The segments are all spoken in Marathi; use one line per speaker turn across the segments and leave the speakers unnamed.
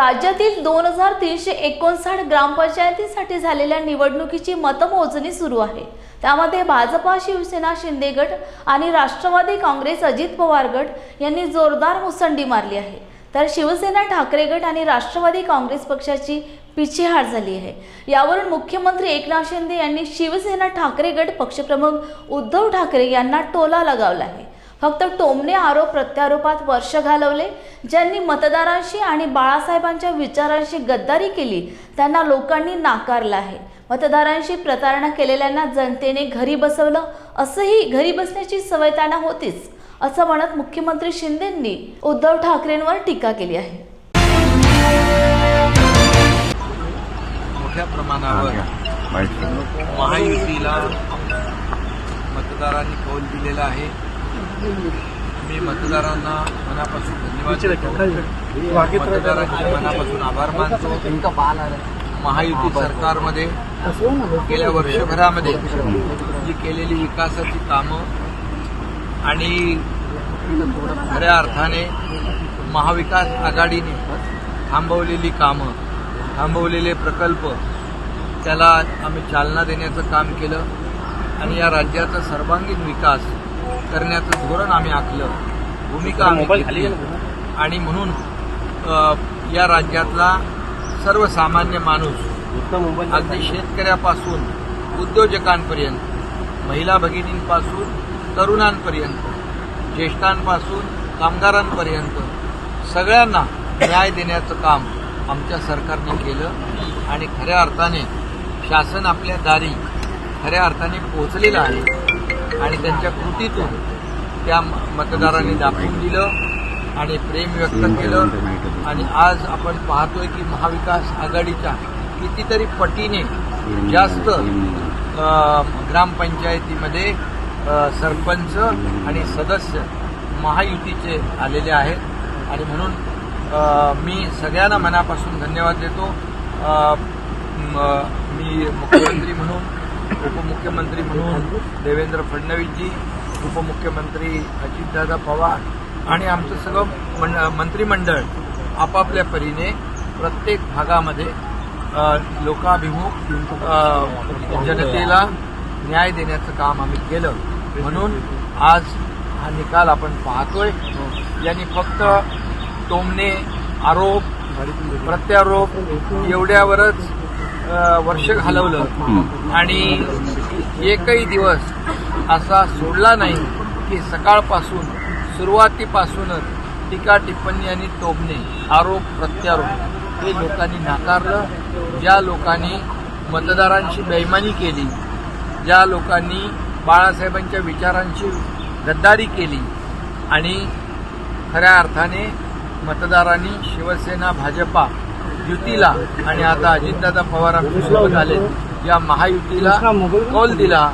राज्यातील 2359 ग्रामपंचायतीसाठी झालेल्या निवडणुकीची मतमोजणी सुरू आहे। त्यामध्ये भाजपा, शिवसेना, शिंदे गट आणि राष्ट्रवादी काँग्रेस, अजित पवार गट यांनी जोरदार मुसंडी मारली आहे, तर शिवसेना, ठाकरे गट आणि राष्ट्रवादी काँग्रेस पक्षाची पिछेहाट झाली आहे। यावरून मुख्यमंत्री एकनाथ शिंदे यांनी शिवसेना, ठाकरे गट पक्षप्रमुख उद्धव ठाकरे यांना टोला लगावला आहे। फक्त टोमणे आरोप प्रत्यारोपात वर्ष घालवले। ज्यांनी मतदारांशी आणि बाळासाहेबांच्या विचारांशी गद्दारी केली त्यांना लोकांनी नाकारलं आहे। मतदारांशी प्रतारणा केलेल्यांना जनतेने घरी बसवलं, असंही घरी बसण्याची सवय त्यांना होतीच, असं म्हणत मुख्यमंत्री शिंदेंनी उद्धव ठाकरेंवर टीका केली आहे।
मोठ्या प्रमाणावर महायुतीला मतदारांनी कौल दिलेला आहे। मी मतदारांना मनापासून धन्यवाद देतो, मतदारांचे मनापासून आभार मानतो। महायुती सरकारमध्ये गेल्या वर्षभरामध्ये जी केलेली विकासाची कामं आणि खऱ्या अर्थाने महाविकास आघाडीने थांबवलेली कामं, थांबवलेले प्रकल्प, त्याला आम्ही चालना देण्याचं काम केलं आणि या राज्याचा सर्वांगीण विकास करण्याचं धोरण आम्ही आखलं, भूमिका आम्ही घेतली आणि म्हणून या राज्यातला सर्वसामान्य माणूस अगदी शेतकऱ्यापासून उद्योजकांपर्यंत, महिला भगिनींपासून तरुणांपर्यंत, ज्येष्ठांपासून कामगारांपर्यंत सगळ्यांना न्याय देण्याचं काम आमच्या सरकारने केलं आणि खऱ्या अर्थाने शासन आपल्या दारी खऱ्या अर्थाने पोहोचलेलं आहे आणि त्यांच्या कृतीतून त्या मतदारांनी दाखवून दिलं आणि प्रेम व्यक्त केलं। आणि आज आपण पाहतोय की महाविकास आघाडीच्या कितीतरी पटीने जास्त ग्रामपंचायतीमध्ये सरपंच आणि सदस्य महायुतीचे आलेले आहेत आणि म्हणून मी सगळ्यांना मनापासून धन्यवाद देतो। मी मुख्यमंत्री म्हणून, उपमुख्यमंत्री म्हणून देवेंद्र फडणवीसजी, उपमुख्यमंत्री अजितदादा पवार आणि आमचं सगळं मंत्रिमंडळ आपापल्या परीने प्रत्येक भागामध्ये लोकाभिमुख जनतेला न्याय देण्याचं काम आम्ही केलं। म्हणून आज हा निकाल आपण पाहतोय। यांनी फक्त टोमणे, आरोप, प्रत्यारोप एवढ्यावरच वर्ष घालवलं आणि एकही दिवस असा सोडला नाही की सकाळपासून सुरुवातीपासूनच टीका टिप्पणी आणि टोमणे, आरोप, प्रत्यारोप हे लोकांनी नाकारलं। ज्या लोकांनी मतदारांशी बेईमानी केली, ज्या लोकांनी बाळासाहेबांच्या विचारांची गद्दारी केली आणि खऱ्या अर्थाने मतदारांनी शिवसेना, भाजपा युतीला आणि आता अजितदादा पवार आमच्यासोबत आले, या महायुतीला कौल दिला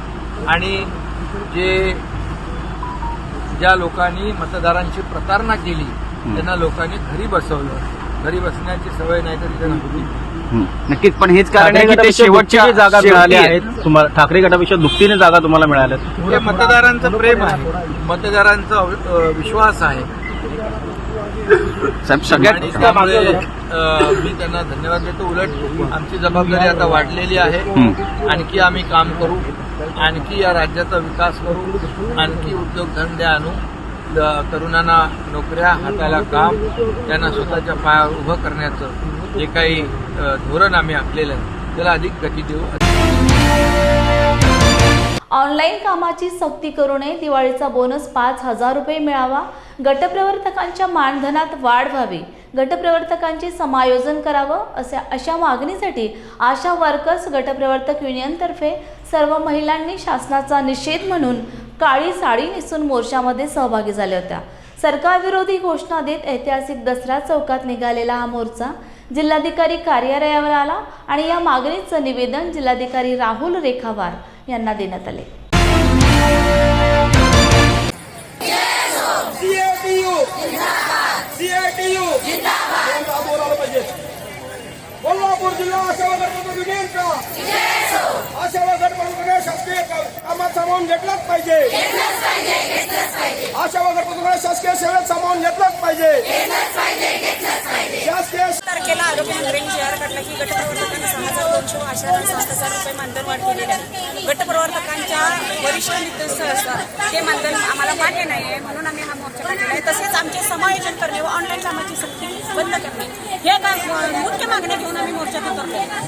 आणि ज्या लोकांनी मतदारांची प्रतारणा केली त्यांना लोकांनी घरी बसवलं। घरी बसण्याची सवय नाही तरी त्यांना होती।
नक्कीच, पण हेच कारण आहे की ते शेवटच्या जागा मिळाल्या आहेत तुम्हाला, ठाकरे गटापेक्षा दुपटीने जागा तुम्हाला मिळाल्यात।
हे मतदारांचं प्रेम आहे, मतदारांचा विश्वास आहे।
सगळ्यात
मी त्यांना धन्यवाद देतो। उलट आमची जबाबदारी आता वाढलेली आहे, आणखी आम्ही काम करू, आणखी या राज्याचा विकास करू, आणखी उद्योगधंदे आणू, तरुणांना नोकऱ्या, हाताला काम, त्यांना स्वतःच्या पायावर उभं करण्याचं जे काही धोरण आम्ही आखलेलं आहे त्याला अधिक गती देऊ।
ऑनलाईन कामाची सक्ती करू नये, दिवाळीचा बोनस 5,000 रुपये मिळावा, गटप्रवर्तकांच्या मानधनात वाढ व्हावी, गटप्रवर्तकांचे समायोजन करावं, अशा मागणीसाठी आशा वर्कर्स गटप्रवर्तक युनियनतर्फे सर्व महिलांनी शासनाचा निषेध म्हणून काळी साडी नेसून मोर्चामध्ये सहभागी झाल्या होत्या। सरकारविरोधी घोषणा देत ऐतिहासिक दसरा चौकात निघालेला हा मोर्चा जिल्हाधिकारी कार्यालयावर आला आणि या मागणीचं निवेदन जिल्हाधिकारी राहुल रेखावार यांना देण्यात आले।
कोल्हापूर जिल्हा आशा वर्कर्स युनियनचा आशा वर्कर्स शासकीय कामात सामावून घेतलाच पाहिजे। आशा वर्कर्स शासकीय सेवेत सामावून घेतलाच पाहिजे। शासकीय तारखेला
आरोग्य मंत्र्यांनी जी आर काढला की गटप्रवर्तकांना 6,200 व आशांना 7,000 रुपये मानधन वाढ केलेली आहे. गटप्रवर्तकांच्या वरिष्ठ ते मानधन आम्हाला मान्य नाही आहे, म्हणून आम्ही हा मोर्चा काढलेला आहे. तसेच आमचे समायोजन करणे व ऑनलाईन कामाची सक्ती बंद करणे हे मुख्य मागण्या घेऊन आम्ही मोर्चा करतो.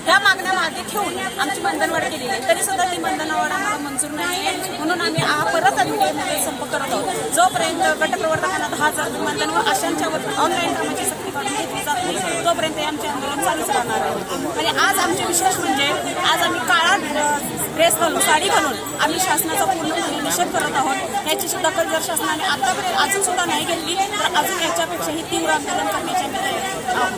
ह्या मागण्या मागे ठेवून आमची मानधन वाढ केलेली आहे. तरी सुद्धा ती मानधन वाढ आम्हाला मंजूर नाही आहे, म्हणून आम्ही परत मध्ये संपर्क करत आहोत. जोपर्यंत गटप्रवर्तकांना 10,000 मानधन व आशांच्या ऑनलाईन कामाची सक्ती काढून घेतली जात नाही तोपर्यंत आमचे आंदोलन चालूच राहणार आहे. आणि आज आमचे विशेष म्हणजे आज आम्ही काळा ड्रेस घालून साडी घालून आम्ही शासनाचा पूर्णपणे निषेध करत आहोत. याची दखल जर शासनाने आतापर्यंत अजून सुद्धा नाही घेतली तर अजून याच्यापेक्षाही तीव्र आंदोलन करण्याची आम्ही तयारी आहोत.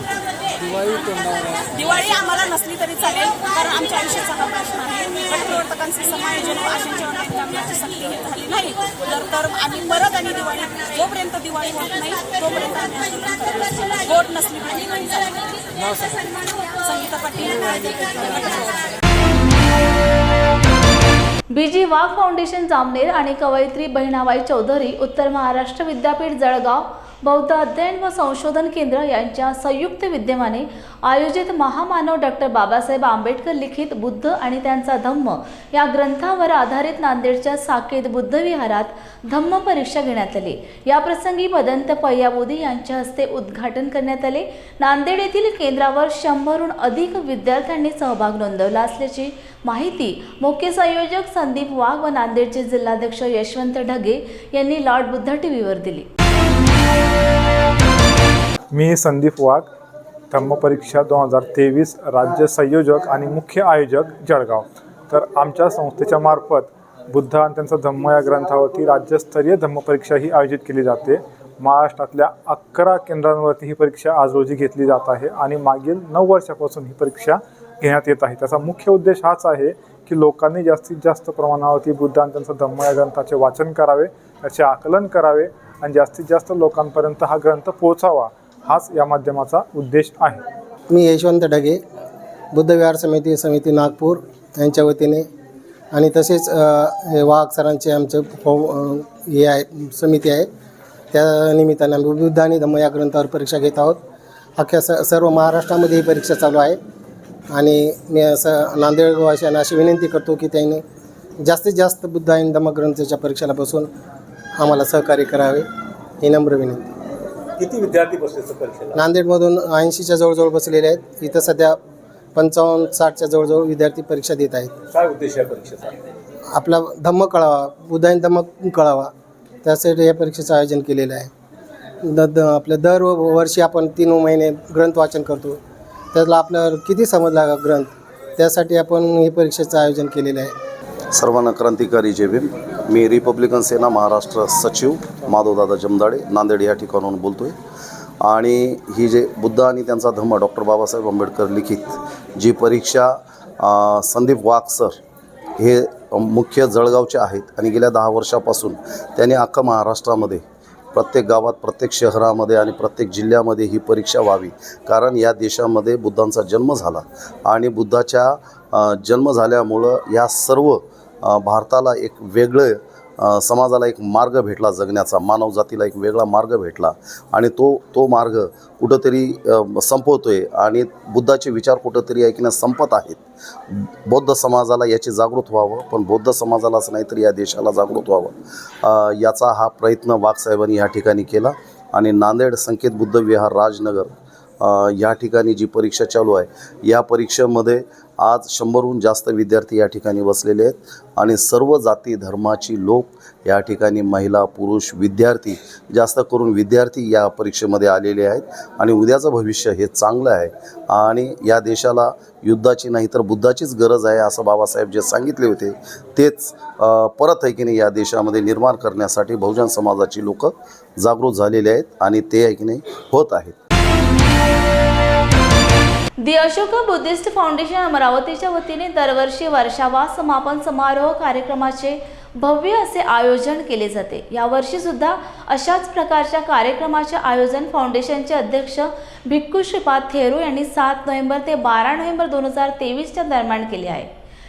दिवाळी आम्हाला नसली तरी चालेल, कारण आमच्या आयुष्याचा हा प्रश्न आहे. गटप्रवर्तकांचे समायोजन व आशांच्या ऑनलाईन कामाची सक्ती झाली नाही तर आम्ही परत आणि दिवाळी जोपर्यंत दिवाळी होत नाही तोपर्यंत आम्ही आंदोलन करतो. वोट नसली तरी नाही चालेल. संगीता पाटील.
बीजी वाघ फाउंडेशन जामनेर आणि कवयित्री बहिणाबाई चौधरी उत्तर महाराष्ट्र विद्यापीठ जळगाव बौद्ध अध्ययन व संशोधन केंद्र यांच्या संयुक्त विद्यमाने आयोजित महामानव डॉक्टर बाबासाहेब आंबेडकर लिखित बुद्ध आणि त्यांचा धम्म या ग्रंथावर आधारित नांदेडच्या साकेत बुद्ध विहारात धम्म परीक्षा घेण्यात आली. या प्रसंगी मदंत पय्याबोधी यांच्या हस्ते उद्घाटन करण्यात आले. नांदेड येथील केंद्रावर 100हून अधिक विद्यार्थ्यांनी सहभाग नोंदवला असल्याची माहिती मुख्य संयोजक संदीप वाघ व नांदेडचे जिल्हाध्यक्ष यशवंत ढगे यांनी लॉर्ड बुद्ध टीव्हीवर दिली.
मी संदीप वाघ, धम्मपरीक्षा 2023 राज्य संयोजक आणि मुख्य आयोजक जळगाव. तर आमच्या संस्थेच्या मार्फत बुद्ध आणि त्यांचा धम्म या ग्रंथावरती राज्यस्तरीय धम्मपरीक्षा ही आयोजित केली जाते. महाराष्ट्रातल्या 11 केंद्रांवरती ही परीक्षा आज रोजी घेतली जात आहे आणि मागील 9 वर्षापासून ही परीक्षा घेण्यात येत आहे. त्याचा मुख्य उद्देश हाच आहे की लोकांनी जास्तीत जास्त प्रमाणावरती बुद्ध आणि त्यांचा धम्म या ग्रंथाचे वाचन करावे, त्याचे आकलन करावे आणि जास्तीत जास्त लोकांपर्यंत हा ग्रंथ पोहोचावा, हाच या माध्यमाचा उद्देश आहे.
मी यशवंत ढगे, बुद्ध विहार समिती नागपूर यांच्या वतीने आणि तसेच वाघ सरांचे आमचे हे आहे समिती आहे, त्या निमित्ताने आम्ही बुद्ध आणि धम्म या ग्रंथावर परीक्षा घेत आहोत. अख्ख्या सर्व महाराष्ट्रामध्ये ही परीक्षा चालू आहे आणि मी असं नांदेडवासियांना अशी विनंती करतो की त्यांनी जास्तीत जास्त बुद्ध आणि धम्म ग्रंथाच्या परीक्षेला बसून आम्हाला सहकार्य करावे ही नम्र विनंती.
किती विद्यार्थी बसले परीक्षेला?
नांदेडमधून 80च्या जवळजवळ बसलेले आहेत. इथं सध्या 55-60च्या जवळजवळ विद्यार्थी परीक्षा देत आहेत.
काय उद्देश आहे परीक्षेचा?
आपला धम्म कळावा, बुद्ध आणि धम्म कळावा, त्यासाठी या परीक्षेचं आयोजन केलेलं आहे. आपलं दरवर्षी आपण 3 महिने ग्रंथ वाचन करतो, त्यातला आपल्याला किती समजला ग्रंथ, त्यासाठी आपण हे परीक्षेचं आयोजन केलेलं आहे.
सर्वांना क्रांतिकारी जय भीम. मी रिपब्लिकन सेना महाराष्ट्र सचिव माधवदादा जमदाडे नांदेड या ठिकाणाहून बोलतो आहे. आणि ही जे बुद्ध आणि त्यांचा धम्म डॉक्टर बाबासाहेब आंबेडकर लिखित जी परीक्षा संदीप वाघ सर हे मुख्य जळगावचे आहेत आणि गेल्या 10 वर्षापासून त्यांनी अख्खा महाराष्ट्रामध्ये प्रत्येक गावात, प्रत्येक शहरामध्ये आणि प्रत्येक जिल्ह्यामध्ये ही परीक्षा व्हावी, कारण या देशामध्ये बुद्धांचा जन्म झाला आणि बुद्धाच्या जन्म झाल्यामुळं या सर्व भारताला एक वेगळं समाजाला एक मार्ग भेटला जगण्याचा, मानव जातीला एक वेगळा मार्ग भेटला आणि तो मार्ग कुठंतरी संपवतो आहे आणि बुद्धाचे विचार कुठंतरी ऐकण्यास संपत आहेत. बौद्ध समाजाला याची जागृत व्हावं, पण बौद्ध समाजालाच नाही तर या देशाला जागृत व्हावं, याचा हा प्रयत्न वाघसाहेबांनी या ठिकाणी केला. आणि नांदेड संकेत बुद्ध विहार राजनगर या ठिकाणी जी परीक्षा चालू आहे, या परीक्षेमध्ये आज 100हून जास्त विद्यार्थी या ठिकाणी बसलेले आहेत आणि सर्व जाती धर्माची लोक या ठिकाणी, महिला पुरुष विद्यार्थी, जास्त करून विद्यार्थी या परीक्षेमध्ये आलेले आहेत. आणि उद्याचं भविष्य हे चांगलं आहे आणि या देशाला युद्धाची नाही तर बुद्धाचीच गरज आहे असं बाबासाहेब जे सांगितले होते तेच परत आहे की नाही या देशामध्ये निर्माण करण्यासाठी बहुजन समाजाची लोक जागृत झालेले आहेत आणि ते आहे की नाही होत आहेत.
दी अशोक बुद्धिस्ट फाउंडेशन अमरावतीच्या वतीने दरवर्षी वर्षावा समापन समारोह कार्यक्रमाचे भव्य असे आयोजन केले जाते. यावर्षी सुद्धा अशाच प्रकारच्या कार्यक्रमाचे आयोजन फाउंडेशनचे अध्यक्ष भिक्खू श्रीपाद थेरू यांनी 7 नोव्हेंबर ते 12 नोव्हेंबर 2023च्या दरम्यान केले आहे.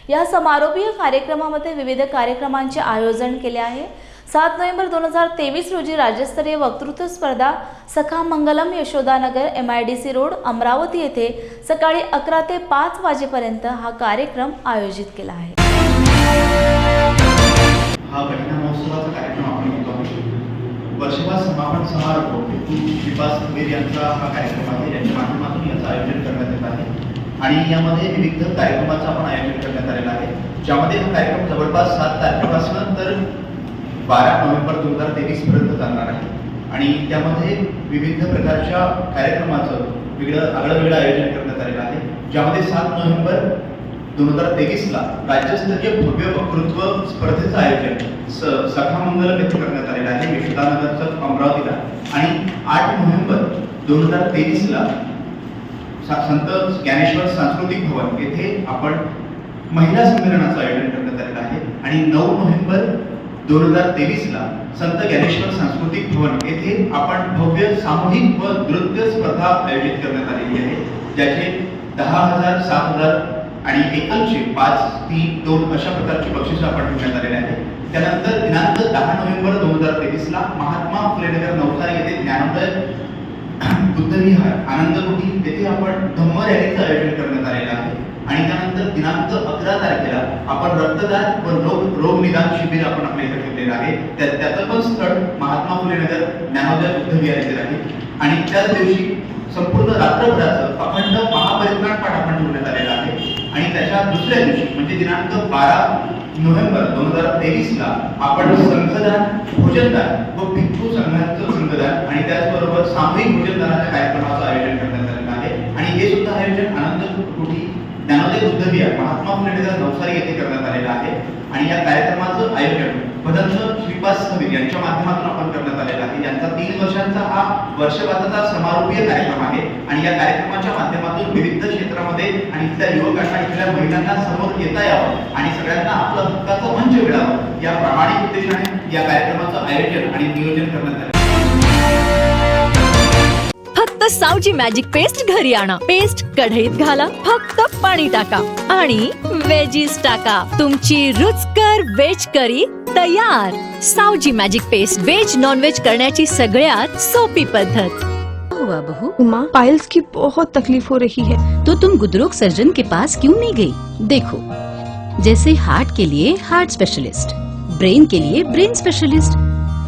या समारोपीय कार्यक्रमामध्ये विविध कार्यक्रमांचे आयोजन केले आहे. 7 नोव्हेंबर 2023 रोजी राज्यस्तरीय वक्तृत्व स्पर्धा सखा मंगलम यशोदानगर MIDC रोड अमरावती येथे सकाळी 11 ते 5 वाजेपर्यंत हा कार्यक्रम आयोजित केला आहे.
हा घटना महोत्सवाचा कार्यक्रम आपण घेतो आहोत. वर्षभर समापन समारोह श्रीपाद खबीर यांचा हा कार्यक्रम आहे. यांच्या माध्यमातून याचं आयोजन करण्यात येत आहे आणि यामध्ये विविध कार्यक्रमाचं आपण आयोजन करण्यात आलेलं आहे, ज्यामध्ये हा कार्यक्रम जवळपास 7 तारखेपासून तर 12 नोव्हेंबर 2023 पर्यंत चालणार आहे आणि त्यामध्ये विविध प्रकारच्या कार्यक्रमाचं आगळं आयोजन करण्यात आलेलं आहे, ज्यामध्ये 7 नोव्हेंबर 2023ला राज्यस्तरीय भव्य वक्तृत्व स्पर्धेचं आयोजन सखा मंगलम येथे करण्यात आलेलं आहे यशोदानगरचं अमरावतीला आणि 8 नोव्हेंबर 2023ला संत ज्ञानेश्वर सांस्कृतिक भवन येथे आपण महिला संमेलनाचं आयोजन करण्यात आलेलं आहे आणि 9 नोव्हेंबर 2023ला संत ज्ञानेश्वर सांस्कृतिक भवन येथे आपण भव्य सामूहिक व नृत्य स्पर्धा आयोजित करण्यात आलेली आहे, ज्याचे 10,000, 7,000 आणि एकलचे 5, 3, 2 अशा प्रकारची बक्षिसं आपण ठेवण्यात आलेले आहे. त्यानंतर दिनांक 10 नोव्हेंबर 2023ला महात्मा फुले नगर नवसारी येथे ज्ञानोदय बुद्धविहार आनंदकुटी येथे आपण धम्म रॅलीचं आयोजन करण्यात आलेलं आहे आणि त्यानंतर दिनांक 11 तारखेला आपण रक्तदान व रोग निदान शिबिर आपण आपल्या इथे ठेवलेलं आहे. त्याचं पण स्थळ महात्मा फुले नगर ज्ञानोदय बुद्धविहार येथे आहे आणि त्याच दिवशी संपूर्ण रात्रभराचं अखंड महापरित्राण पाठ आपण ठेवण्यात आलेलं आहे आणि त्याच्या दुसऱ्या दिवशी म्हणजे दिनांक 12 नोव्हेंबर 2023ला आपण संघदान, भोजनदान व भिक्खू संघांचं संघदान आणि त्याचबरोबर सामूहिक भोजनदानाच्या कार्यक्रमाचं आयोजन करण्यात आलेलं आहे आणि हे सुद्धा आयोजन आनंदकुटी ज्ञानोदय बुद्धविहार महात्मा फुले नगर नवसारी येथे करण्यात आलेलं आहे आणि या कार्यक्रमाचं आयोजन भदंत श्रीपाद खबीर यांच्या माध्यमातून आपण करण्यात आलेलं आहे. यांचा 3 वर्षांचा हा वर्षभराचा समारोपीय कार्यक्रम आहे आणि या कार्यक्रमाच्या माध्यमातून विविध क्षेत्रामध्ये आणि इथल्या युवकांना, इथल्या महिलांना समोर येता यावं आणि सगळ्यांना आपलं हक्काचं मंच मिळावं या प्रामाणिक उद्देशाने या कार्यक्रमाचं आयोजन आणि नियोजन करण्यात आलं.
फक्त सावजी मॅजिक पेस्ट घरी आणा. पेस्ट कढईत घाला, फक्त पाणी टाका आणि वेजीज टाका. तुमची रुचकर वेज करी तयार. Saoji magic paste veg non veg करण्याची सगळ्यात सोपी पद्धत.
हुआ बहू? माँ, पाइल्स की बहुत तकलीफ हो रही है।
तो तुम गुदरोग सर्जन के पास क्यों नहीं गई? देखो, जैसे हार्ट के लिए हार्ट स्पेशलिस्ट, ब्रेन के लिए ब्रेन स्पेशलिस्ट,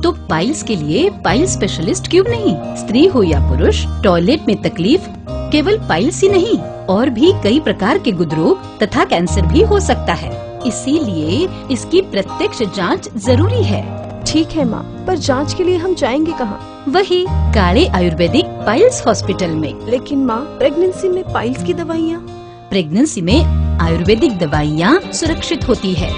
तो पाइल्स के लिए पाइल स्पेशलिस्ट क्यों नहीं? स्त्री हो या पुरुष, टॉयलेट में तकलीफ केवल पाइल्स ही नहीं और भी कई प्रकार के गुदरोग तथा कैंसर भी हो सकता है, इसीलिए इसकी प्रत्यक्ष जांच जरूरी है।
ठीक है माँ, पर जांच के लिए हम जाएंगे कहाँ?
वही काले आयुर्वेदिक पाइल्स हॉस्पिटल में।
लेकिन माँ, प्रेगनेंसी में पाइल्स की दवाइयाँ?
प्रेगनेंसी में आयुर्वेदिक दवाइयाँ सुरक्षित होती है।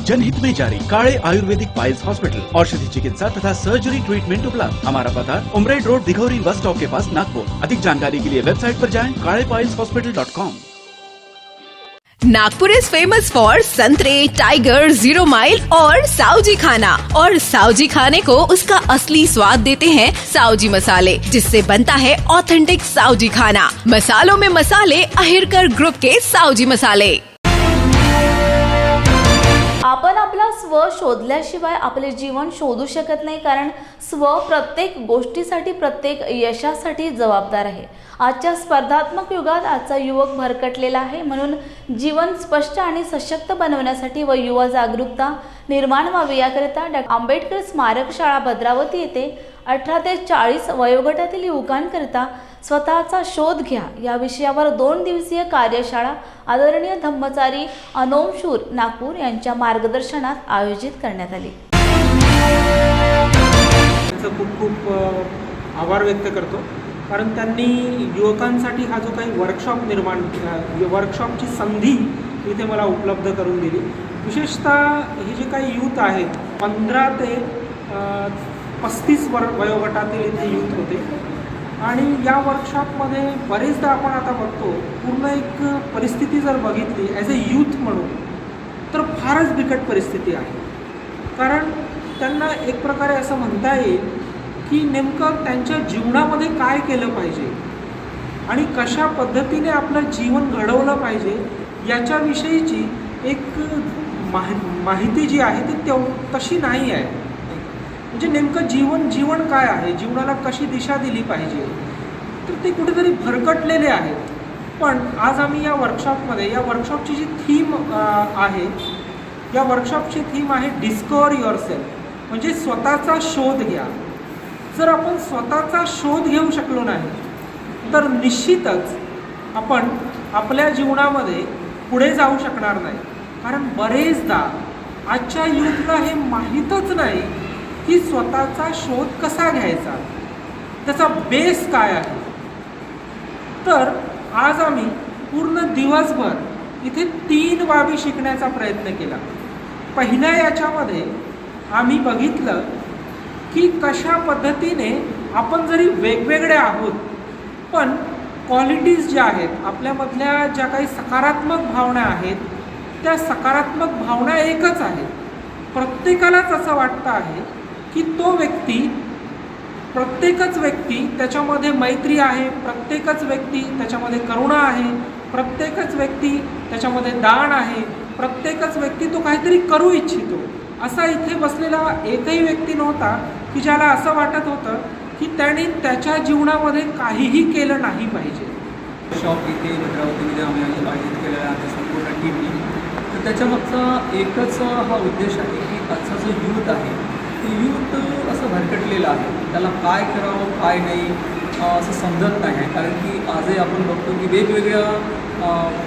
जनहित में जारी काले आयुर्वेदिक पाइल्स हॉस्पिटल, औषधि चिकित्सा तथा सर्जरी ट्रीटमेंट उपलब्ध। हमारा पता उमरेड रोड, दिघौरी बस स्टॉप के पास, नागपुर। अधिक जानकारी के लिए वेबसाइट पर जाएं kalepailshospital.com।
Nagpur is famous for संतरे, टाइगर, 0 माइल और सावजी खाना। और सावजी खाने को उसका असली स्वाद देते हैं सावजी मसाले, जिससे बनता है ऑथेंटिक सावजी खाना। मसालों में मसाले अहिरकर ग्रुप के सावजी मसाले।
आपण आपला स्व शोधल्याशिवाय आपले जीवन शोधू शकत नाही, कारण स्व प्रत्येक गोष्टीसाठी, प्रत्येक यशासाठी जबाबदार आहे। आजच्या स्पर्धात्मक युगात आजचा युवक भरकटलेला आहे, म्हणून जीवन स्पष्ट आणि सशक्त बनवण्यासाठी व युवा जागरूकता निर्माण व्हावी याकरिता डॉ. आंबेडकर स्मारक शाळा भद्रावती येथे 18 ते 40 वयोगटातील युवकांकरिता स्वतःचा शोध घ्या या विषयावर 2 दिवसीय कार्यशाळा आदरणीय धम्मचारी अनोमशूर नागपूर यांच्या मार्गदर्शनात आयोजित करण्यात आली।
खूप खूप आभार व्यक्त करतो, कारण त्यांनी युवकांसाठी हा जो काही वर्कशॉपची संधी इथे मला उपलब्ध करून दिली। विशेषतः हे जे काही यूथ आहेत 15 ते 35 वयोगटातील इथे यूथ होते आणि या वर्कशॉपमध्ये बरेचदा आपण आता बघतो पूर्ण एक परिस्थिती जर बघितली ॲज अ यूथ म्हणून तर फारच बिकट परिस्थिती आहे। कारण त्यांना एक प्रकारे असं म्हणता येईल की नेमकं त्यांच्या जीवनामध्ये काय केलं पाहिजे आणि कशा पद्धतीने आपलं जीवन घडवलं पाहिजे याच्याविषयीची एक माहिती जी आहे ती तशी नाही आहे। म्हणजे नेमकं जीवन काय आहे, जीवनाला कशी दिशा दिली पाहिजे, तर ते कुठेतरी भरकटलेले आहेत. पण आज आम्ही या वर्कशॉपची जी थीम आहे, या वर्कशॉपची थीम आहे डिस्कवर युअरसेल्फ, म्हणजे स्वतःचा शोध घ्या. जर आपण स्वतःचा शोध घेऊ शकलो नाही तर निश्चितच आपण आपल्या जीवनामध्ये पुढे जाऊ शकणार नाही. कारण बरेचदा आजच्या युथला हे माहीतच नाही की स्वतःचा शोध कसा घ्यायचा, त्याचा बेस काय आहे. तर आज आम्ही पूर्ण दिवसभर इथे 3 बाबी शिकण्याचा प्रयत्न केला. पहिल्या याच्यामध्ये आम्ही बघितलं की कशा पद्धतीने आपण जरी वेगवेगळे आहोत पण क्वालिटीज ज्या आहेत, आपल्यामधल्या ज्या काही सकारात्मक भावना आहेत, त्या सकारात्मक भावना एकच आहेत. प्रत्येकालाच असं वाटतं आहे की प्रत्येकच व्यक्ती त्याच्यामध्ये मैत्री आहे, प्रत्येकच व्यक्ती त्याच्यामध्ये करुणा आहे, प्रत्येकच व्यक्ती त्याच्यामध्ये दान आहे, प्रत्येकच व्यक्ती तो काहीतरी करू इच्छितो. असा इथे बसलेला एकही व्यक्ती नव्हता की ज्याला असं वाटत होतं की त्याने त्याच्या जीवनामध्ये काहीही केलं नाही पाहिजे.
वर्कशॉप इथे भद्रावतीमध्ये आम्ही आयोजित केलेला आहे आमच्या संपूर्ण टीमनी. तर त्याच्यामागचा एकच हा उद्देश आहे की आजचा जो यूथ आहे ते यूथ असं भरकटलेलं आहे, त्याला काय करावं काय नाही असं समजत नाही आहे. कारण की आजही आपण बघतो की वेगवेगळ्या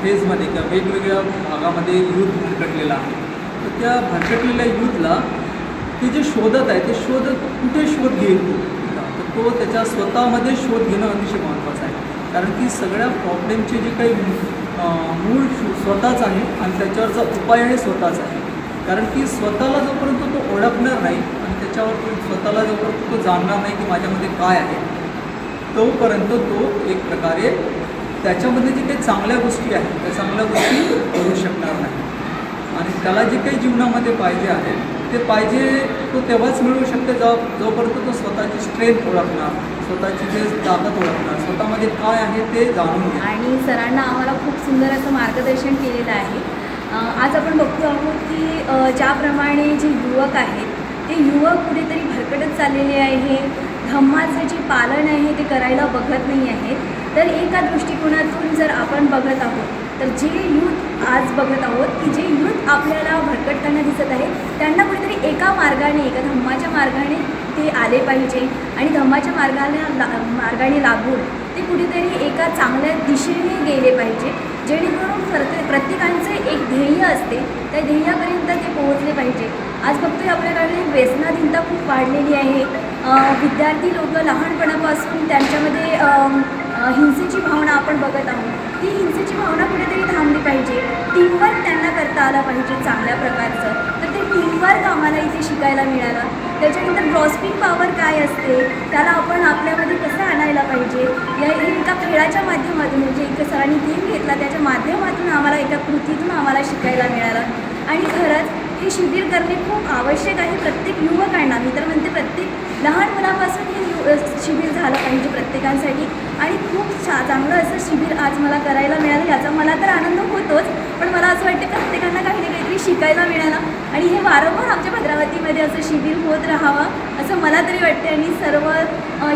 फेजमध्ये किंवा वेगवेगळ्या भागामध्ये यूथ भरकटलेला आहे. तर त्या भरकटलेल्या यूथला ते जे शोधत आहे ते कुठे शोध घेईल तर तो त्याच्या स्वतःमध्ये शोध घेणं अतिशय महत्त्वाचं आहे. कारण की सगळ्या प्रॉब्लेमचे जे काही मूळ स्वतःच आहे आणि त्याच्यावरचा उपाय आहे स्वतःच आहे. कारण की स्वतःला जोपर्यंत तो ओळखणार नाही आणि त्याच्यावर स्वतःला जोपर्यंत तो जाणणार नाही की माझ्यामध्ये काय आहे, तोपर्यंत तो एक प्रकारे त्याच्यामध्ये जे काही चांगल्या गोष्टी आहेत त्या चांगल्या गोष्टी करू शकणार नाही. आणि त्याला जे काही जीवनामध्ये पाहिजे आहे ते पाहिजे तो तेव्हाच मिळू शकते जोपर्यंत तो स्वतःची स्ट्रेंथ ओळखणार, स्वतःची जे ताकद ओळखणार, स्वतःमध्ये काय आहे ते जाणून घ्या.
आणि सरांना आम्हाला खूप सुंदर असं मार्गदर्शन केलेलं आहे. आज आपण बघतो आहोत की ज्याप्रमाणे जे युवक आहेत ते युवक कुठेतरी भरकटत चाललेले आहे, धम्माचं जे पालन आहे ते करायला बघत नाही आहेत. तर एका दृष्टिकोनातून जर आपण बघत आहोत तर जे यूथ आज बघत आहोत की जे यूथ आपल्याला भरकटताना दिसत आहे त्यांना कुठेतरी एका धम्माच्या मार्गाने ते आले पाहिजे आणि धम्माच्या मार्गाने लागून ते कुठेतरी एका चांगल्या दिशेने गेले पाहिजे, जेणेकरून प्रत्येकांचे एक ध्येय असते त्या ध्येयापर्यंत ते पोहोचले पाहिजे. आज बघतोय आपल्याकडे व्यसनाधीनता खूप वाढलेली आहे. विद्यार्थी लोक लहानपणापासून त्यांच्यामध्ये हिंसेची भावना आपण बघत आहोत. ती हिंसेची भावना कुठेतरी थांबली पाहिजे. टीमवर्क त्यांना करता आला पाहिजे चांगल्या प्रकारचं. तर ते टीमवर्क आम्हाला इथे शिकायला मिळालं. त्याच्यानंतर ग्रॉस्पिंग पॉवर काय असते, त्याला आपण आपल्यामध्ये कसं आणायला पाहिजे, या एका खेळाच्या माध्यमातून म्हणजे एक सरांनी थीम घेतला त्याच्या माध्यमातून आम्हाला एका कृतीतून आम्हाला शिकायला मिळालं. आणि खरंच हे शिबिर करणे खूप आवश्यक आहे प्रत्येक युवकांना. मी तर म्हणते प्रत्येक लहान मुलापासून हे शिबिर झालं पाहिजे प्रत्येकांसाठी. आणि खूप चांगलं असं शिबिर आज मला करायला मिळालं, याचा मला तर आनंद होतोच, पण मला असं वाटतं प्रत्येकांना काही ना काहीतरी शिकायला मिळालं आणि हे वारंवार आमच्या भद्रावतीमध्ये असं शिबिर होत राहावं असं मला तरी वाटते. आणि सर्व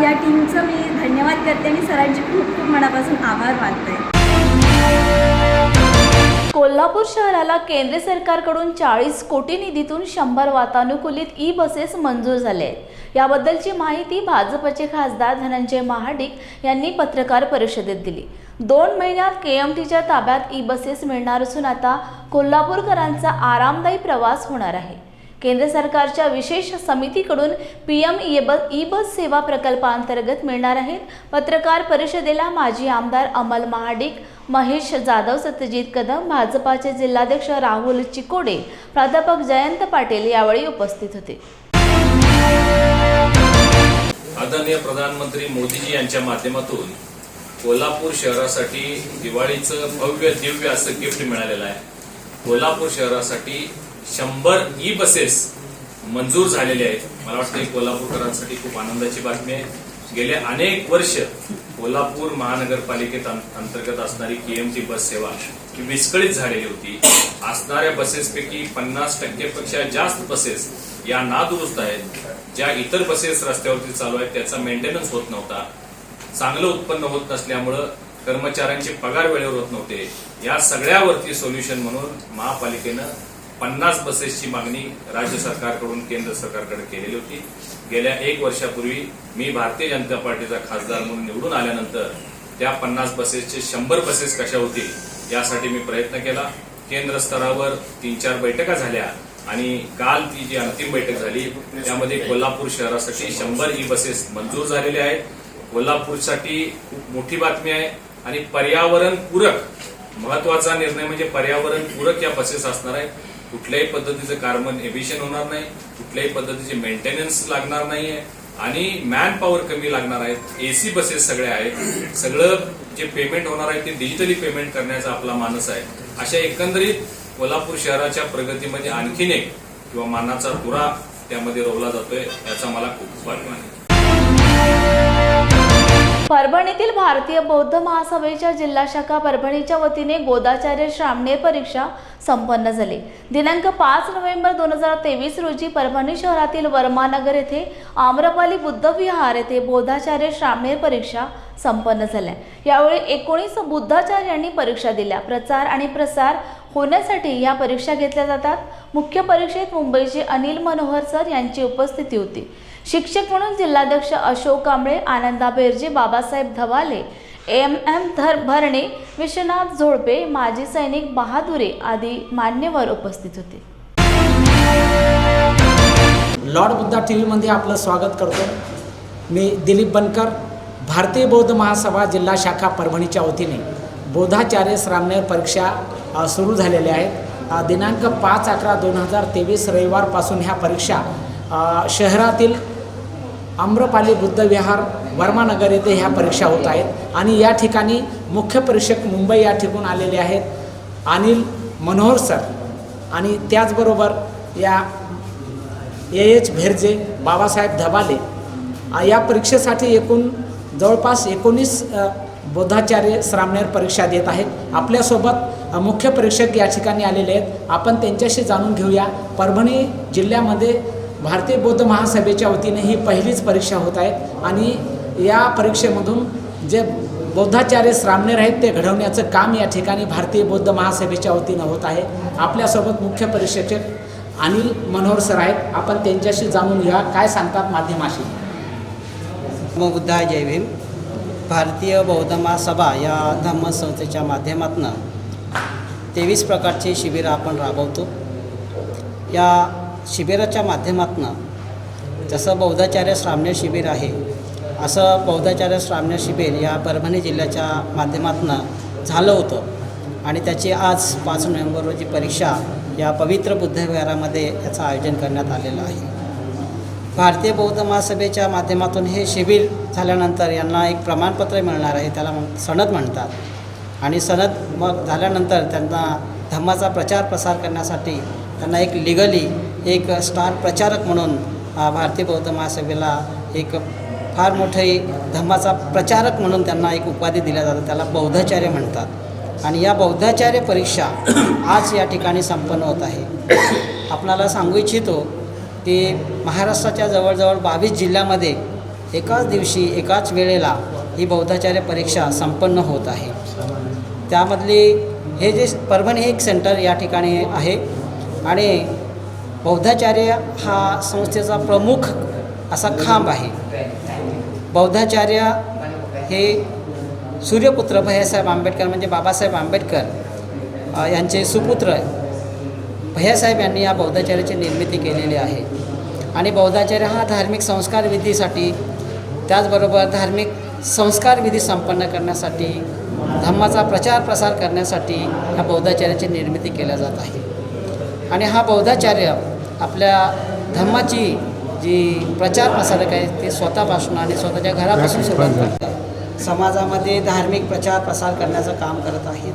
या टीमचं मी धन्यवाद करते आणि सरांचे खूप खूप मनापासून आभार मानते.
कोल्हापूर शहराला केंद्र सरकारकडून 40 कोटी निधीतून 100 वातानुकूलित ई बसेस मंजूर झाले आहेत. याबद्दलची माहिती भाजपचे खासदार धनंजय महाडिक यांनी पत्रकार परिषदेत दिली. 2 महिन्यात KMTच्या ताब्यात ई बसेस मिळणार असून आता कोल्हापूरकरांचा आरामदायी प्रवास होणार आहे. केंद्र सरकारच्या विशेष समितीकडून PM ई बस सेवा प्रकल्पांतर्गत मिळणार आहेत. पत्रकार परिषदेला माजी आमदार अमल महाडिक, महेश जाधव, सत्यजित कदम, भाजपाचे जिल्हाध्यक्ष राहुल चिकोडे, प्राध्यापक जयंत पाटील यावेळी उपस्थित होते.
आदरणीय प्रधानमंत्री मोदीजी यांच्या माध्यमातून कोल्हापूर शहरासाठी दिवाळीचं भव्य दिव्य असं गिफ्ट मिळालेलं आहे. कोल्हापूर शहरासाठी 100 ई बसेस मंजूर झालेले आहेत. मला वाटतं ही कोल्हापूरकरांसाठी खूप आनंदाची बातमी आहे. गेले अनेक वर्ष कोल्हापूर महानगरपालिकेत अंतर्गत असणारी KMT बस सेवा ही विस्कळीत झालेली होती. असणाऱ्या बसेसपैकी 50% पेक्षा जास्त बसेस या नादुरुस्त आहेत, ज्या इतर बसेस रस्त्यावरती चालू आहेत त्याचा मेंटेनन्स होत नव्हता, चांगलं उत्पन्न होत नसल्यामुळं कर्मचाऱ्यांचे पगार वेळेवर होत नव्हते, या सगळ्यावरती सोल्युशन म्हणून महापालिकेनं 50 बसेसची मागणी राज्य सरकारकडून केंद्र सरकारकडे केलेली होती. गेल्या 1 वर्षापूर्वी मी भारतीय जनता पार्टीचा खासदार म्हणून निवडून आल्यानंतर त्या 50 बसेसचे 100 बसेस कशा होतील यासाठी मी प्रयत्न केला. केंद्र स्तरावर 3-4 बैठका झाल्या आणि काल ती जी अंतिम बैठक झाली त्यामध्ये कोल्हापूर शहरासाठी 100 ई बसेस मंजूर झालेले आहेत. कोल्हापूरसाठी खूप मोठी बातमी आहे आणि पर्यावरण पूरक महत्वाचा निर्णय म्हणजे पर्यावरण पूरक या बसेस असणार आहेत. कुठल्याही पद्धतीचं कार्बन एमिशन होणार नाही, कुठल्याही पद्धतीचे मेंटेनन्स लागणार नाहीये आणि मॅन पॉवर कमी लागणार आहेत. एसी बसेस सगळे आहेत. सगळं जे पेमेंट होणार आहे ते डिजिटली पेमेंट करण्याचा आपला मानस आहे. अशा एकंदरीत कोल्हापूर शहराच्या प्रगतीमध्ये आणखीन एक किंवा मानाचा तुरा त्यामध्ये रोवला जातोय याचा मला खूप अभिमान आहे.
परभणीतील भारतीय बौद्ध महासभेच्या जिल्हा शाखा परभणीच्या वतीने गोदाचार्य श्रामणेर परीक्षा संपन्न झाली. दिनांक 5 नोव्हेंबर 2023 रोजी परभणी शहरातील वर्मानगर येथे आम्रपाली बुद्ध विहार येथे बौद्धाचार्य श्रामणेर परीक्षा संपन्न झाल्या. यावेळी 19 बुद्धाचार्यांनी परीक्षा दिल्या. प्रचार आणि प्रसार होण्यासाठी या परीक्षा घेतल्या जातात. मुख्य परीक्षेत मुंबईचे अनिल मनोहर सर यांची उपस्थिती होती. शिक्षक म्हणून जिल्हाध्यक्ष अशोक कांबळे, आनंदा बेर्जे, बाबासाहेब धवाले, MM भरणे, विश्वनाथ झोडपे, माजी सैनिक बहादुरे आदी मान्यवर उपस्थित होते.
लॉर्ड बुद्धा TV आपलं स्वागत करतो. मी दिलीप बनकर, भारतीय बौद्ध महासभा जिल्हा शाखा परभणीच्या वतीने बौद्धाचार्य श्रामणेर परीक्षा सुरू झालेल्या आहेत. दिनांक 5/11/2023 रविवारपासून ह्या परीक्षा शहरातील आम्रपाली बुद्ध विहार वर्मानगर येथे ह्या परीक्षा होत आहेत आणि या ठिकाणी मुख्य परीक्षक मुंबई या ठिकाणून आलेले आहेत अनिल मनोहर सर आणि त्याचबरोबर या AH भेर्जे, बाबासाहेब धबाले. या परीक्षेसाठी एकूण जवळपास 19 बौद्धाचार्य श्रामणेर परीक्षा देत आहेत. आपल्यासोबत मुख्य परीक्षक या ठिकाणी आलेले आहेत. आपण त्यांच्याशी जाणून घेऊया. परभणी जिल्ह्यामध्ये भारतीय बौद्ध महासभेच्या वतीने ही पहिलीच परीक्षा होत आहेत आणि या परीक्षेमधून जे बौद्धाचार्य श्रामणेर आहेत ते घडवण्याचं काम या ठिकाणी भारतीय बौद्ध महासभेच्या वतीनं होत आहे. आपल्यासोबत मुख्य परीक्षक अनिल मनोहर सर आहेत. आपण त्यांच्याशी जाणून घ्या काय सांगतात माध्यमाशी.
बुद्धा जय भीम. भारतीय बौद्ध महासभा या धम्मसंस्थेच्या माध्यमातून 23 प्रकारची शिबिरं आपण राबवतो. या शिबिराच्या माध्यमातून जसं बौद्धाचार्य श्रामणेर शिबिर आहे असं बौद्धाचार्य श्रामणेर शिबिर या परभणी जिल्ह्याच्या माध्यमातून झालं होतं आणि त्याची आज 5 नोव्हेंबर रोजी परीक्षा या पवित्र बुद्ध विहारामध्ये याचं आयोजन करण्यात आलेलं आहे. भारतीय बौद्ध महासभेच्या माध्यमातून हे शिबिर झाल्यानंतर यांना एक प्रमाणपत्र मिळणार आहे, त्याला सनद म्हणतात आणि सनद मग झाल्यानंतर त्यांना धम्माचा प्रचार प्रसार करण्यासाठी त्यांना एक लिगली एक स्टार प्रचारक म्हणून भारतीय बौद्ध महासभेला एक फार मोठे धम्माचा प्रचारक म्हणून त्यांना एक उपाधी दिल्या जातात, त्याला बौद्धाचार्य म्हणतात आणि या बौद्धाचार्य परीक्षा आज या ठिकाणी संपन्न होत आहे. आपणाला सांगू इच्छितो की महाराष्ट्राच्या जवळजवळ 22 जिल्ह्यामध्ये एकाच दिवशी एकाच वेळेला ही बौद्धाचार्य परीक्षा संपन्न होत आहे. त्यामधली हे जे परभणी एक सेंटर या ठिकाणी आहे आणि बौद्धाचार्य हा संस्थेचा प्रमुख असा खांब आहे. बौद्धाचार्य हे सूर्यपुत्र भैयासाहेब आंबेडकर म्हणजे बाबासाहेब आंबेडकर यांचे सुपुत्र भैयासाहेब यांनी या बौद्धाचार्याची निर्मिती केलेली आहे आणि बौद्धाचार्य हा धार्मिक संस्कार विधीसाठी त्याचबरोबर धार्मिक संस्कार विधी संपन्न करण्यासाठी धम्माचा प्रचार प्रसार करण्यासाठी ह्या बौद्धाचार्याची निर्मिती केल्या जात आहे आणि हा बौद्धाचार्य आपल्या धम्माची जी प्रचार प्रसारक आहे ते स्वतःपासून आणि स्वतःच्या घरापासून सुरुवात करतात. समाजामध्ये धार्मिक प्रचार प्रसार करण्याचं काम करत आहेत.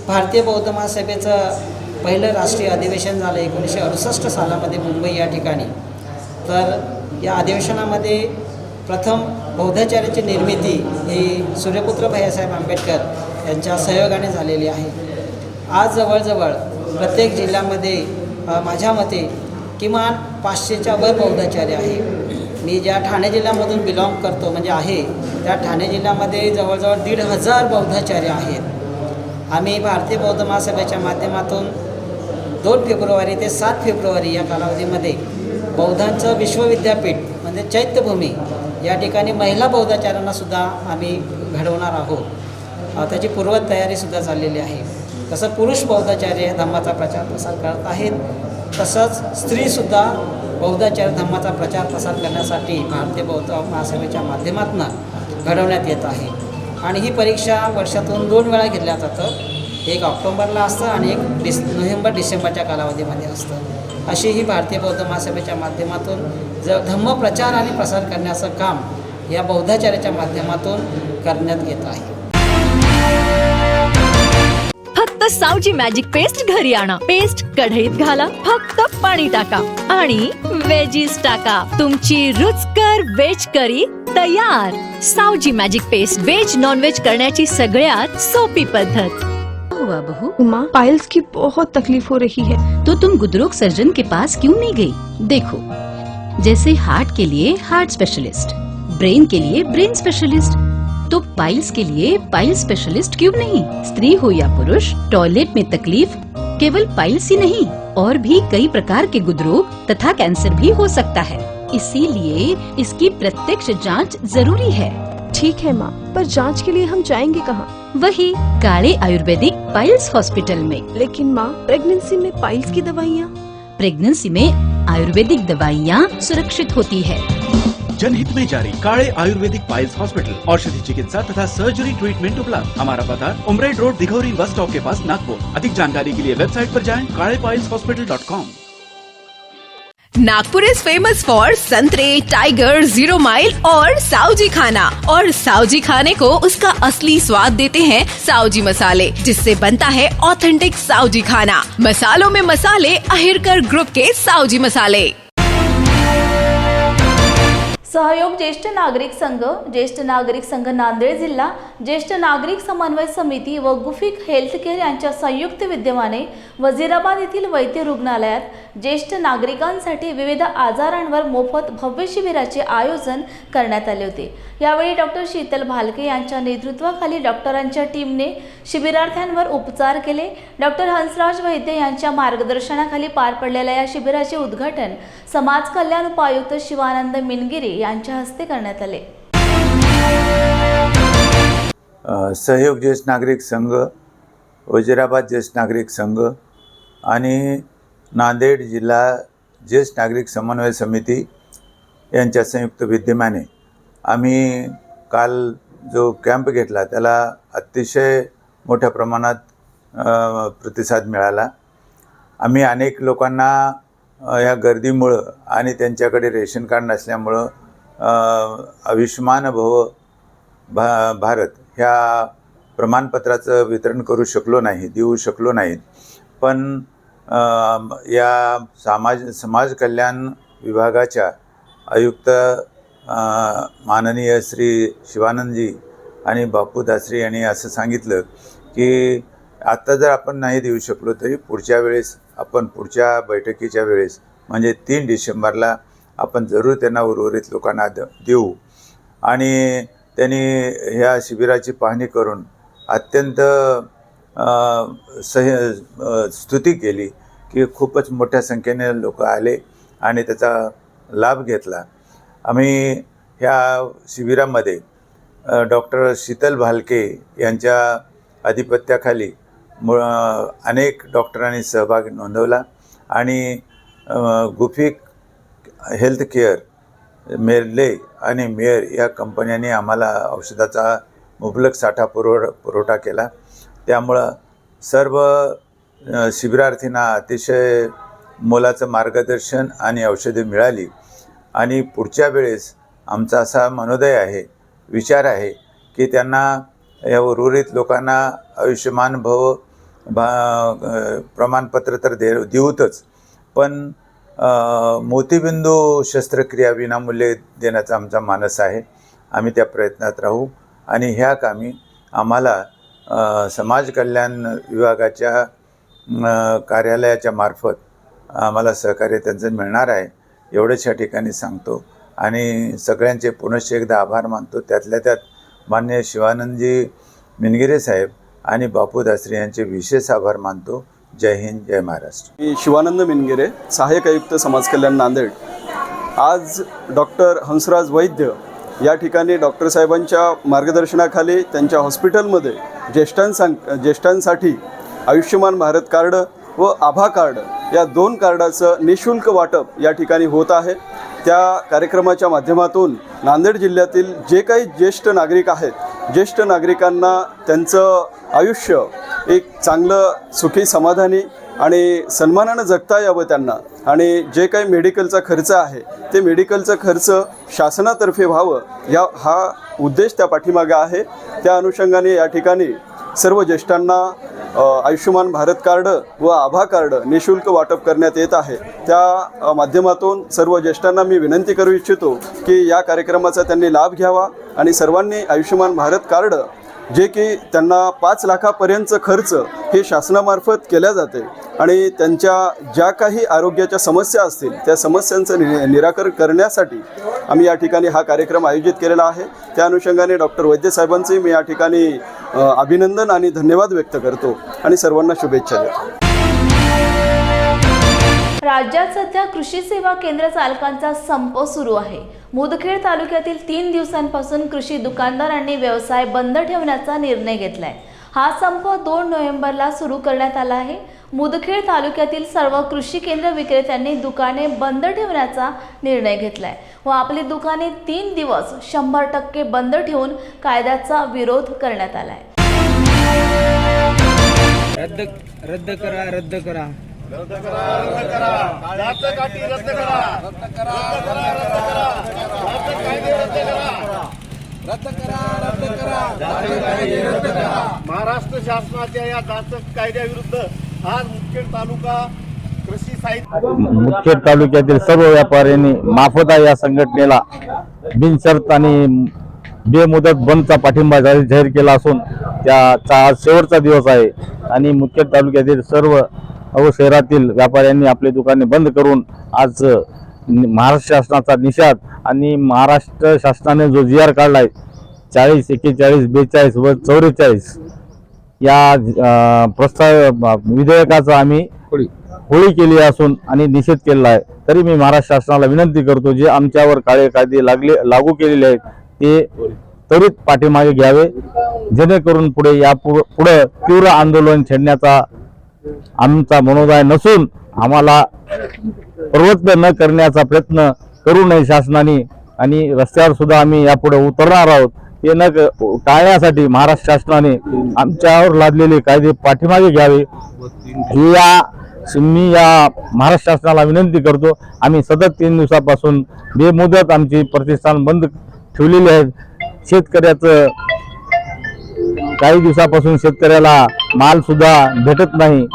भारतीय बौद्ध महासभेचं पहिलं राष्ट्रीय अधिवेशन झालं 1968 सालामध्ये मुंबई या ठिकाणी. तर या अधिवेशनामध्ये प्रथम बौद्धाचार्याची निर्मिती ही सूर्यपुत्र भैयासाहेब आंबेडकर यांच्या सहयोगाने झालेली आहे. आज जवळजवळ प्रत्येक जिल्ह्यामध्ये माझ्या मते किमान 500च्या वर बौद्धाचार्य आहे. मी ज्या ठाणे जिल्ह्यामधून बिलॉंग करतो म्हणजे आहे त्या ठाणे जिल्ह्यामध्ये जवळजवळ 1,500 बौद्धाचार्य आहेत. आम्ही भारतीय बौद्ध महासभेच्या माध्यमातून 2 फेब्रुवारी ते 7 फेब्रुवारी या कालावधीमध्ये बौद्धांचं विश्वविद्यापीठ म्हणजे चैत्यभूमी या ठिकाणी महिला बौद्धाचार्यांनासुद्धा आम्ही घडवणार आहोत. त्याची पूर्वतयारीसुद्धा चाललेली आहे. तसं पुरुष बौद्धाचार्य धम्माचा प्रचार प्रसार करत आहेत. तसंच स्त्रीसुद्धा बौद्धाचार्य धम्माचा प्रचार प्रसार करण्यासाठी भारतीय बौद्ध महासभेच्या माध्यमातून घडवण्यात येत आहे. आणि ही परीक्षा वर्षातून 2 वेळा घेतल्या जातं. एक ऑक्टोबरला असतं आणि एक नोव्हेंबर-डिसेंबरच्या कालावधीमध्ये असतं. अशी ही भारतीय बौद्ध महासभेच्या माध्यमातून धम्म प्रचार आणि प्रसार करण्याचं काम या बौद्धाचार्याच्या माध्यमातून करण्यात येत आहे.
फक्त सावजी मॅजिक पेस्ट घरी आणा. पेस्ट कढईत घाला, फक्त पाणी टाका आणि वेजीज टाका. तुमची रुचकर वेज करी तयार. Saoji magic paste veg non veg करण्याची सगळ्यात सोपी पद्धत.
हुआ बहू?
उमा, पाइल्स की बहुत तकलीफ हो रही है।
तो तुम गुदरोग सर्जन के पास क्यों नहीं गई? देखो, जैसे हार्ट के लिए हार्ट स्पेशलिस्ट, ब्रेन के लिए ब्रेन स्पेशलिस्ट, तो पाइल्स के लिए पाइल्स स्पेशलिस्ट क्यों नहीं? स्त्री हो या पुरुष, टॉयलेट में तकलीफ केवल पाइल्स ही नहीं और भी कई प्रकार के गुदरोग तथा कैंसर भी हो सकता है। इसीलिए इसकी प्रत्यक्ष जांच जरूरी है।
ठीक है माँ, पर जांच के लिए हम जाएंगे कहाँ?
वही काले आयुर्वेदिक पाइल्स हॉस्पिटल में।
लेकिन माँ, प्रेगनेंसी में पाइल्स की दवाइयाँ?
प्रेगनेंसी में आयुर्वेदिक दवाइयाँ सुरक्षित होती है।
जनहित में जारी काले आयुर्वेदिक पाइल्स हॉस्पिटल, औषधि चिकित्सा तथा सर्जरी ट्रीटमेंट उपलब्ध। हमारा पता उमरेड रोड, दिघौरी बस स्टॉप के पास, नागपुर। अधिक जानकारी के लिए वेबसाइट पर जाएं kalepileshospital.com।
Nagpur is famous for संतरे, टाइगर, 0 माइल और साउजी खाना। और साउजी खाने को उसका असली स्वाद देते हैं साउजी मसाले, जिससे बनता है ऑथेंटिक साउजी खाना। मसालों में मसाले अहिरकर ग्रुप के साउजी मसाले।
सहयोग ज्येष्ठ नागरिक संघ नांदेड जिल्हा, ज्येष्ठ नागरिक समन्वय समिती व गुफिक हेल्थ केअर यांच्या संयुक्त विद्यमाने वजीराबाद येथील वैद्य रुग्णालयात ज्येष्ठ नागरिकांसाठी विविध आजारांवर मोफत भव्य शिबिराचे आयोजन करण्यात आले होते। यावेळी डॉक्टर शीतल भालके यांच्या नेतृत्वाखाली डॉक्टरांच्या टीमने शिबिरार्थ्यांवर उपचार केले। डॉक्टर हंसराज वैद्य यांच्या मार्गदर्शनाखाली पार पडलेल्या या शिबिराचे उद्घाटन समाज कल्याण उपायुक्त शिवानंद मिनगिरे यांच्या हस्ते करण्यात आले।
सहयोग ज्येष्ठ नागरिक संघ, वजीराबाद ज्येष्ठ नागरिक संघ आणि नांदेड जिल्हा ज्येष्ठ नागरिक समन्वय समिती यांच्या संयुक्त विद्यमाने आम्ही काल जो कॅम्प घेतला त्याला अतिशय मोठ्या प्रमाणात प्रतिसाद मिळाला। आम्ही अनेक लोकांना या गर्दीमुळं आणि त्यांच्याकडे रेशन कार्ड नसल्यामुळं आयुष्मान भव भारत ह्या प्रमाणपत्राचं वितरण करू शकलो नाही, देऊ शकलो नाहीत। पण या समाज कल्याण विभागाच्या आयुक्त माननीय श्री शिवानंदजी आणि बापू दासरी यांनी असं सांगितलं की आत्ता जर आपण नाही देऊ शकलो तरी पुढच्या वेळेस आपण पुढच्या बैठकीच्या वेळेस म्हणजे 3 डिसेंबरला आपण जरूर त्यांना उर्वरित लोकांना देऊ। आणि त्यांनी ह्या शिबिराची पाहणी करून अत्यंत स्तुती केली की खूपच मोठ्या संख्येने लोक आले आणि त्याचा लाभ घेतला। आम्ही ह्या शिबिरामध्ये डॉक्टर शीतल भालके यांच्या अधिपत्याखाली अनेक डॉक्टरांनी सहभाग नोंदवला आणि गुफिक हेल्थ केअर, मेर्ले आणि मेयर या कंपन्यांनी आम्हाला औषधाचा मुबलक साठा पुरवठा केला। त्यामुळं सर्व शिबिरार्थींना अतिशय मोलाचं मार्गदर्शन आणि औषधे मिळाली। आणि पुढच्या वेळेस आमचा असा मनोदय आहे, विचार आहे की त्यांना या उर्वरित लोकांना आयुष्यमान भव प्रमाणपत्र तर देऊतच, पण मोतीबिंदू शस्त्रक्रिया विनामूल्य देण्याचा आमचा मानस आहे। आम्ही त्या प्रयत्नात राहू आणि ह्या कामी आम्हाला समाज कल्याण विभागाच्या कार्यालयाच्या मार्फत आम्हाला सहकार्य त्यांचं मिळणार आहे एवढंच या ठिकाणी सांगतो आणि सगळ्यांचे पुनश्च एकदा आभार मानतो. त्यातल्या त्यात माननीय शिवानंदजी मिनगिरे साहेब आणि बापू दासरे यांचे विशेष आभार मानतो. जय हिंद, जय महाराष्ट्र.
मी शिवानंद मिनगिरे, सहाय्यक आयुक्त समाज कल्याण नांदेड. आज डॉक्टर हंसराज वैद्य या ठिकाणी डॉक्टर साहेबांच्या मार्गदर्शनाखाली त्यांच्या हॉस्पिटलमध्ये ज्येष्ठांसाठी आयुष्यमान भारत कार्ड व आभा कार्ड या 2 कार्डाचं निःशुल्क वाटप या ठिकाणी होत आहे. त्या कार्यक्रमाच्या माध्यमातून नांदेड जिल्ह्यातील जे काही ज्येष्ठ नागरिक आहेत, ज्येष्ठ नागरिकांना त्यांचं आयुष्य एक चांगलं सुखी समाधानी आणि सन्मानानं जगता यावं त्यांना, आणि जे काही मेडिकलचा खर्च आहे ते मेडिकलचा खर्च शासनातर्फे व्हावं हा उद्देश त्या पाठीमागे आहे. त्या अनुषंगाने या ठिकाणी सर्व ज्येष्ठांना आयुष्यमान भारत कार्ड व आभा कार्ड निःशुल्क वाटप करण्यात येत आहे. त्या माध्यमातून सर्व ज्येष्ठांना मी विनंती करू इच्छितो की या कार्यक्रमाचा त्यांनी लाभ घ्यावा आणि सर्वांनी आयुष्यमान भारत कार्ड जे की त्यांना 5 लाखापर्यंतचं खर्च हे शासनामार्फत केल्या जाते आणि त्यांच्या ज्या काही आरोग्याच्या समस्या असतील त्या समस्यांचं निराकरण करण्यासाठी आम्ही या ठिकाणी हा कार्यक्रम आयोजित केलेला आहे. त्या अनुषंगाने डॉक्टर वैद्य साहेबांचे मी या ठिकाणी अभिनंदन आणि धन्यवाद व्यक्त करतो आणि सर्वांना शुभेच्छा देतो.
राज्यात सध्या कृषी सेवा केंद्र चालकांचा संप सुरू आहे. मुदखेड तालुक्यातील 3 दिवसांपासून कृषी दुकानदारांनी व्यवसाय बंद ठेवण्याचा निर्णय घेतलाय. हा संप 2 नोव्हेंबरला सुरू करण्यात आला आहे. मुदखेड तालुक्यातील सर्व कृषी केंद्र विक्रेत्यांनी दुकाने बंद ठेवण्याचा निर्णय घेतलाय व आपली दुकाने 3 दिवस 100% बंद ठेवून कायद्याचा विरोध करण्यात आलाय.
रद्द करा रद्द करा
रद्द करा रद्द करा जात काठी रद्द करा रद्द करा रद्द कायदे रद्द करा रद्द करा रद्द करा जात कायदे रद्द करा. महाराष्ट्र शासनाच्या या जात कायद्याविरुद्ध आज मुदखेड तालुका कृषी साहित्य
मुदखेड तालुक्यातील सर्व व्यापाऱ्यांनी माफदा या संघटनेला बिनशर्त आणि बेमुदत बंदचा पाठिंबा जाहीर केला असून त्याचा आज शेवटचा दिवस आहे आणि मुदखेड तालुक्यातील सर्व शहरातील व्यापाऱ्यांनी आपली दुकाने बंद करून आज महाराष्ट्र शासनाचा निषेध आणि महाराष्ट्र शासनाने जो GR काढला आहे 40, 41, 42 व 44 या प्रस्ताव विधेयकाचा आम्ही होळी केली असून आणि निषेध केलेला आहे. तरी मी महाराष्ट्र शासनाला विनंती करतो, जे आमच्यावर काळे कायदे लागू केलेले आहेत ते त्वरित पाठीमागे घ्यावे, जेणेकरून पुढे तीव्र आंदोलन छेडण्याचा आमचा मनोदय नसून आम्हाला प्रवृत्त न करण्याचा प्रयत्न करू नये शासनाने आणि रस्त्यावर सुद्धा आम्ही यापुढे उतरणार आहोत. ते न टाळण्यासाठी महाराष्ट्र शासनाने आमच्यावर लादलेले कायदे पाठीमागे घ्यावे मी या महाराष्ट्र शासनाला विनंती करतो. आम्ही सतत 3 दिवसापासून बेमुदत आमची प्रतिष्ठान बंद ठेवलेली आहेत. शेतकऱ्याचं काही दिवसापासून शेतकऱ्याला माल सुद्धा भेटत नाही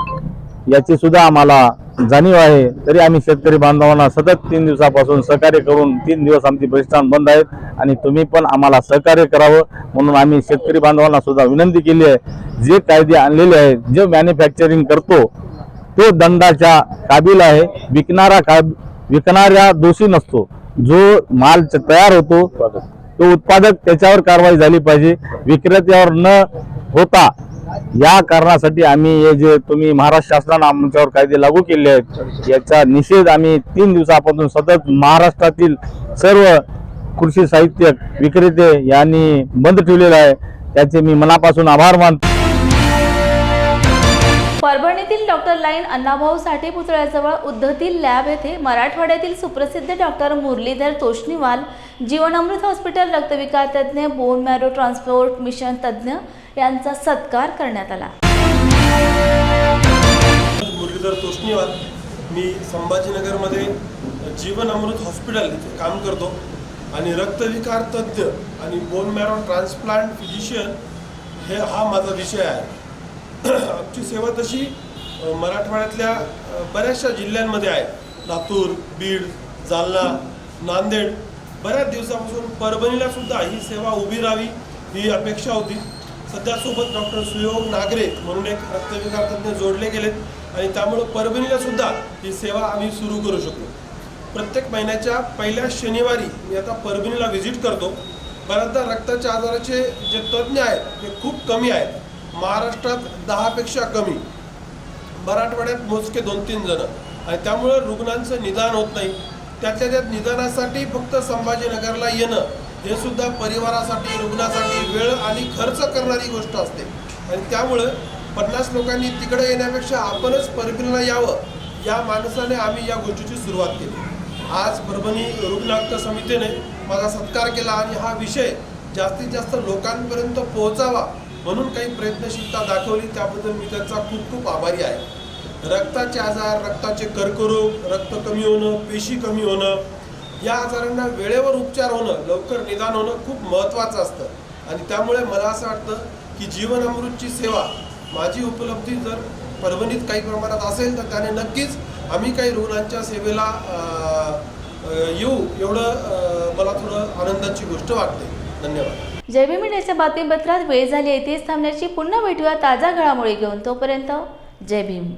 याची सुद्धा आम्हाला जाणीव आहे. तरी आम्ही शेतकरी बांधवांना सतत 3 दिवसापासून सहकार्य करून 3 दिवस आमची प्रतिष्ठान बंद आहेत आणि तुम्ही पण आम्हाला सहकार्य करावं म्हणून आम्ही शेतकरी बांधवांना सुद्धा विनंती केली आहे. जे कायदे आणलेले आहेत, जे मॅन्युफॅक्चरिंग करतो तो दंडाच्या काबिल आहे. विकणाऱ्या दोषी नसतो. जो माल तयार होतो तो उत्पादक त्याच्यावर कारवाई झाली पाहिजे, विक्रेत्यावर न होता. या कारणासाठी आम्ही हे जे तुम्ही महाराष्ट्र शासनाने आमच्यावर कायदे लागू केले आहेत याचा निषेध आम्ही 3 दिवसापासून सतत महाराष्ट्रातील सर्व कृषी साहित्य विक्रेते यांनी बंद ठेवलेला आहे. त्याचे मी मनापासून आभार मानतो.
परभणीतील डॉक्टर लाईन अण्णाभाऊ साठे पुतळ्याजवळ उद्धतील लॅब येथे मराठवाड्यातील सुप्रसिद्ध डॉक्टर मुरलीधर तोष्णीवाल, जीवनामृत हॉस्पिटल रक्तविकार तज्ज्ञ, बोन मॅरो ट्रान्सपोर्ट मिशन तज्ज्ञ यांचा सत्कार करण्यात आला.
मुरलीधर तोष्णीवाल, मी संभाजीनगरमध्ये जीवनामृत हॉस्पिटल इथे काम करतो आणि रक्तविकार तज्ज्ञ आणि बोन मॅरो ट्रान्सप्लांट फिजिशियन हा माझा विषय आहे. आमची सेवा तशी मराठवाड्यातल्या बऱ्याचशा जिल्ह्यांमध्ये आहे. लातूर, बीड, जालना, नांदेड. बऱ्याच दिवसापासून परभणीला सुद्धा ही सेवा उभी राहावी ही अपेक्षा होती. सध्या सोबत डॉक्टर सुयोग नागरे म्हणून एक रक्तविकार तज्ज्ञ जोडले गेलेत आणि त्यामुळं परभणीला सुद्धा ही सेवा आम्ही सुरू करू शकलो. प्रत्येक महिन्याच्या पहिल्या शनिवारी मी आता परभणीला व्हिजिट करतो. बऱ्याचदा रक्ताच्या आजाराचे जे तज्ज्ञ आहेत ते खूप कमी आहेत. महाराष्ट्रात 10पेक्षा कमी, मराठवाड्यात मोजके 2-3 जण आणि त्यामुळं रुग्णांचं निदान होत नाही. त्यातल्या त्यात निदानासाठी फक्त संभाजीनगरला येणं हे सुद्धा परिवारासाठी, रुग्णासाठी वेळ आणि खर्च करणारी गोष्ट असते आणि त्यामुळं 50 लोकांनी तिकडे येण्यापेक्षा आपणच परभणीला यावं या मानसाने आम्ही या गोष्टीची सुरुवात केली. आज परभणी रुग्ण हक्क समितीने माझा सत्कार केला आणि हा विषय जास्तीत जास्त लोकांपर्यंत पोहोचावा म्हणून काही प्रयत्नशीलता दाखवली. त्याबद्दल मी त्यांचा खूप खूप आभारी आहे. रक्ताचे आजार, रक्ताचे कर्करोग, रक्त कमी होणं, पेशी कमी होणं, या आजारांना वेळेवर उपचार होणं, लवकर निदान होणं खूप महत्त्वाचं असतं आणि त्यामुळे मला असं वाटतं की जीवन अमृतची सेवा माझी उपलब्धी जर परभणीत काही प्रमाणात असेल तर त्याने नक्कीच आम्ही काही रुग्णांच्या सेवेला येऊ एवढं मला थोडं आनंदाची गोष्ट वाटते. धन्यवाद.
जय भीम मीडियाच्या बातमीपत्रात वेळ झाली आहे तेच थांबण्याची. पुन्हा भेटूया ताज्या घडामोडी घेऊन. तोपर्यंत जय भीम.